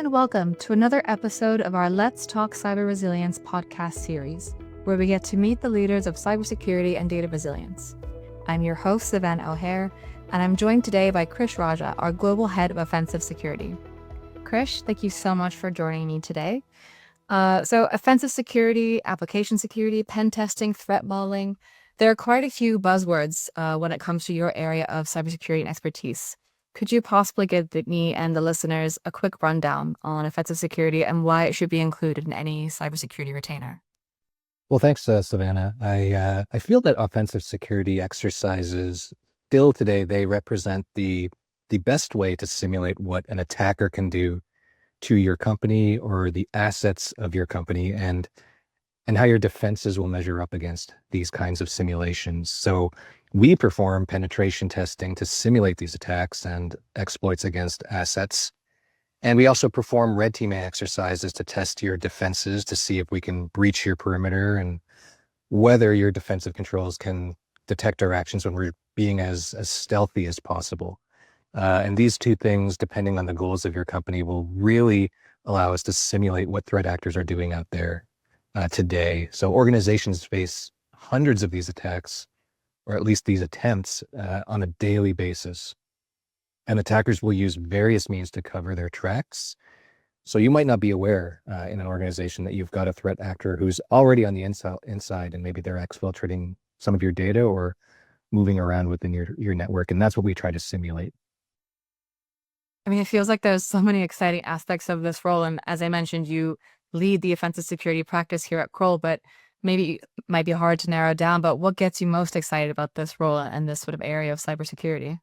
and welcome to another episode of our Let's Talk Cyber Resilience podcast series, where we get to meet the leaders of cybersecurity and data resilience. I'm your host, Savannah O'Hare, and I'm joined today by Krish Raja, our Global Head of Offensive Security. Krish, thank you so much for joining me today. So offensive security, application security, pen testing, threat modeling, there are quite a few buzzwords when it comes to your area of cybersecurity and expertise. Could you possibly give me and the listeners a quick rundown on offensive security and why it should be included in any cybersecurity retainer? Well, thanks, Savannah. I feel that offensive security exercises still today, they represent the best way to simulate what an attacker can do to your company or the assets of your company and how your defenses will measure up against these kinds of simulations. So we perform penetration testing to simulate these attacks and exploits against assets. And we also perform red teaming exercises to test your defenses to see if we can breach your perimeter and whether your defensive controls can detect our actions when we're being as stealthy as possible. And these two things, depending on the goals of your company, will really allow us to simulate what threat actors are doing out there today. So organizations face hundreds of these attacks, or at least these attempts, on a daily basis. And attackers will use various means to cover their tracks. So you might not be aware in an organization that you've got a threat actor who's already on the inside and maybe they're exfiltrating some of your data or moving around within your network. And that's what we try to simulate. I mean, it feels like there's so many exciting aspects of this role. And as I mentioned, you lead the offensive security practice here at Kroll, but maybe it might be hard to narrow down. But what gets you most excited about this role and this sort of area of cybersecurity?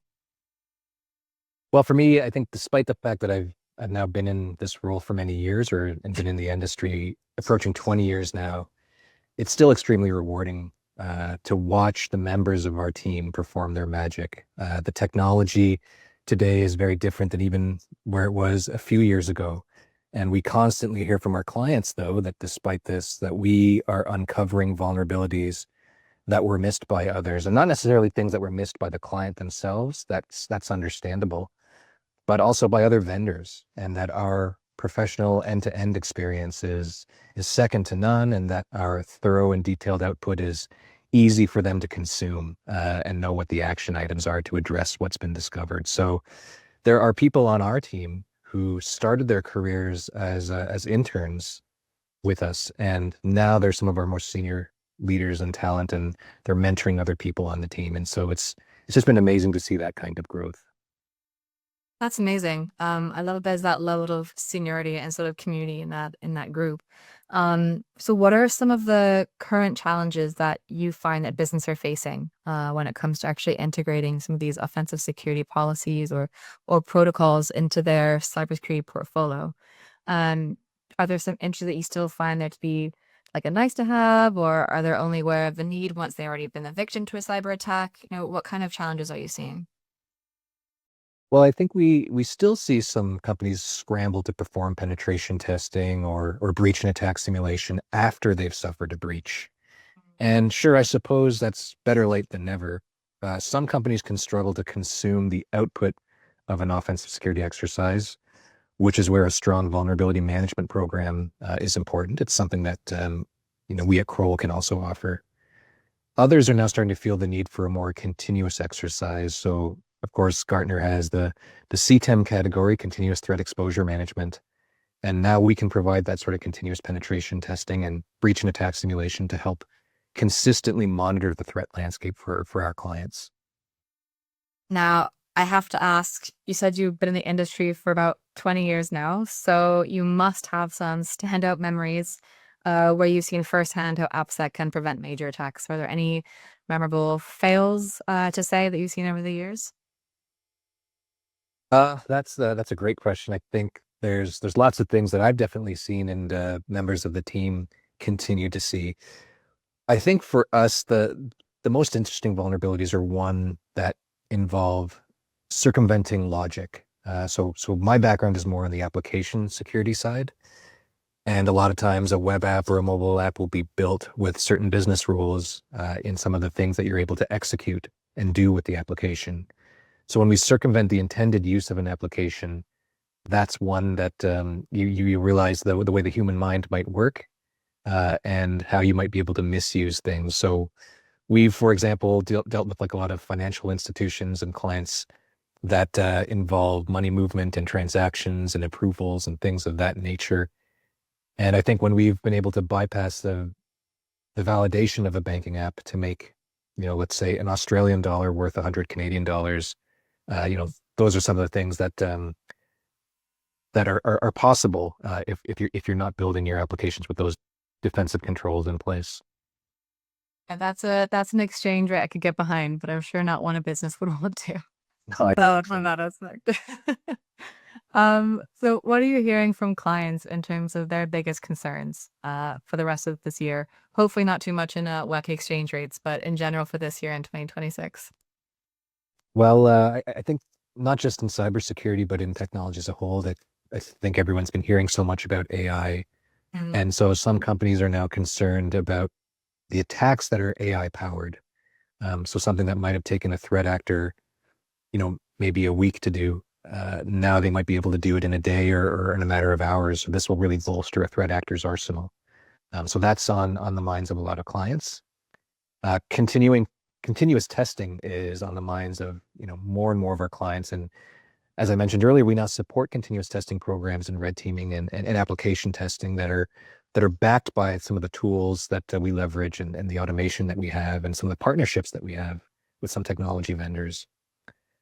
Well, for me, I think despite the fact that I've now been in this role for many years and been in the industry approaching 20 years now, it's still extremely rewarding to watch the members of our team perform their magic. The technology today is very different than even where it was a few years ago. And we constantly hear from our clients, though, that despite this, that we are uncovering vulnerabilities that were missed by others, and not necessarily things that were missed by the client themselves. That's understandable, but also by other vendors, and that our professional end-to-end experience is second to none, and that our thorough and detailed output is easy for them to consume and know what the action items are to address what's been discovered. So there are people on our team who started their careers as interns with us, and now they're some of our most senior leaders and talent, and they're mentoring other people on the team. And so it's just been amazing to see that kind of growth. That's amazing. I love there's that level of seniority and sort of community in that group. So what are some of the current challenges that you find that businesses are facing when it comes to actually integrating some of these offensive security policies or protocols into their cybersecurity portfolio? Are there some issues that you still find there to be like a nice to have, or are they only aware of the need once they already been a victim to a cyber attack? What kind of challenges are you seeing? Well, I think we still see some companies scramble to perform penetration testing or breach and attack simulation after they've suffered a breach. And sure, I suppose that's better late than never. Some companies can struggle to consume the output of an offensive security exercise, which is where a strong vulnerability management program is important. It's something that we at Kroll can also offer. Others are now starting to feel the need for a more continuous exercise. So, of course, Gartner has the CTEM category, continuous threat exposure management. And now we can provide that sort of continuous penetration testing and breach and attack simulation to help consistently monitor the threat landscape for our clients. Now, I have to ask, you said you've been in the industry for about 20 years now, so you must have some standout memories where you've seen firsthand how AppSec can prevent major attacks. Are there any memorable fails to say that you've seen over the years? That's a great question. I think there's lots of things that I've definitely seen and members of the team continue to see. I think for us, the most interesting vulnerabilities are one that involve circumventing logic. So my background is more on the application security side. And a lot of times a web app or a mobile app will be built with certain business rules in some of the things that you're able to execute and do with the application. So when we circumvent the intended use of an application, that's one that you realize the way the human mind might work, and how you might be able to misuse things. So we've, for example, dealt with like a lot of financial institutions and clients that involve money movement and transactions and approvals and things of that nature. And I think when we've been able to bypass the validation of a banking app to make, let's say an Australian dollar worth 100 Canadian dollars, those are some of the things that that are possible if you're not building your applications with those defensive controls in place. And that's an exchange rate I could get behind, but I'm sure not one a business would want to. No, On that aspect. So what are you hearing from clients in terms of their biggest concerns for the rest of this year? Hopefully not too much in wacky exchange rates, but in general for this year in 2026. Well, I think not just in cybersecurity, but in technology as a whole, that I think everyone's been hearing so much about AI. Mm. And so some companies are now concerned about the attacks that are AI powered. So something that might have taken a threat actor, maybe a week to do. Now they might be able to do it in a day or in a matter of hours. So this will really bolster a threat actor's arsenal. So that's on the minds of a lot of clients. Continuous testing is on the minds of more and more of our clients. And as I mentioned earlier, we now support continuous testing programs and red teaming and application testing that are backed by some of the tools that we leverage and the automation that we have and some of the partnerships that we have with some technology vendors.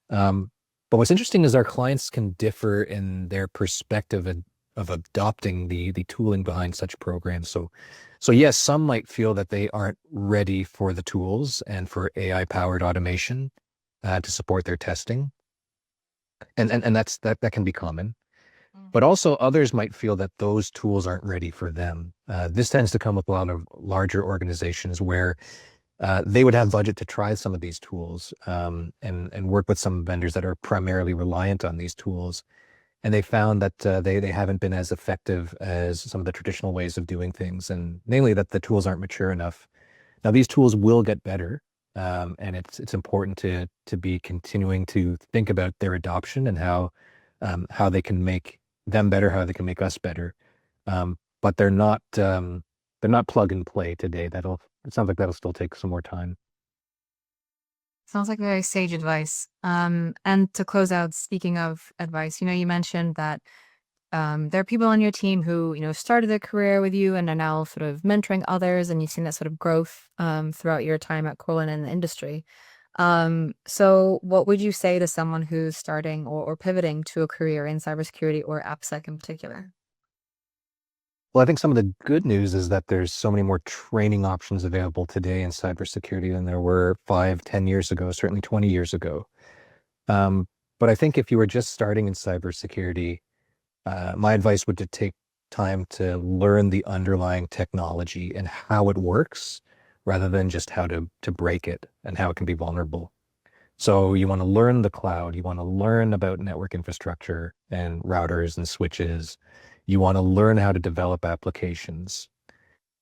But what's interesting is our clients can differ in their perspective of adopting the tooling behind such programs. So yes, some might feel that they aren't ready for the tools and for AI powered automation to support their testing, and that can be common. But also others might feel that those tools aren't ready for them. This tends to come with a lot of larger organizations where they would have budget to try some of these tools and work with some vendors that are primarily reliant on these tools. And they found that they haven't been as effective as some of the traditional ways of doing things, and namely that the tools aren't mature enough. Now, these tools will get better, and it's important to be continuing to think about their adoption and how they can make them better, how they can make us better. But they're not plug and play today. It sounds like that'll still take some more time. Sounds like very sage advice. And to close out, speaking of advice, you mentioned that there are people on your team who, started their career with you and are now sort of mentoring others, and you've seen that sort of growth throughout your time at Kroll and in the industry. So what would you say to someone who's starting or pivoting to a career in cybersecurity or AppSec in particular? Well, I think some of the good news is that there's so many more training options available today in cybersecurity than there were 5, 10 years ago, certainly 20 years ago. But I think if you were just starting in cybersecurity, my advice would to take time to learn the underlying technology and how it works, rather than just how to break it and how it can be vulnerable. So you want to learn the cloud, you want to learn about network infrastructure and routers and switches. You want to learn how to develop applications,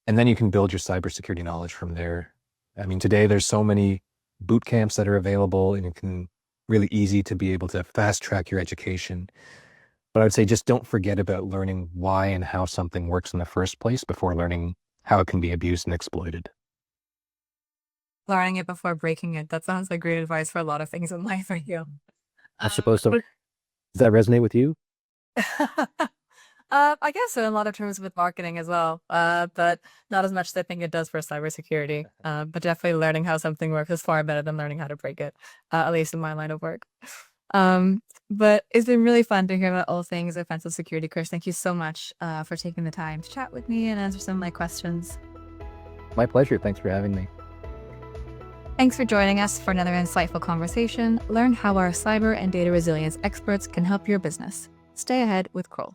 and then you can build your cybersecurity knowledge from there. I mean, today there's so many boot camps that are available, and it can really easy to be able to fast track your education. But I would say just don't forget about learning why and how something works in the first place before learning how it can be abused and exploited. Learning it before breaking it. That sounds like great advice for a lot of things in life for you. I suppose so. Does that resonate with you? I guess so in a lot of terms with marketing as well, but not as much as I think it does for cybersecurity. But definitely learning how something works is far better than learning how to break it, at least in my line of work. But it's been really fun to hear about all things offensive security, Krish. Thank you so much for taking the time to chat with me and answer some of my questions. My pleasure. Thanks for having me. Thanks for joining us for another insightful conversation. Learn how our cyber and data resilience experts can help your business. Stay ahead with Kroll.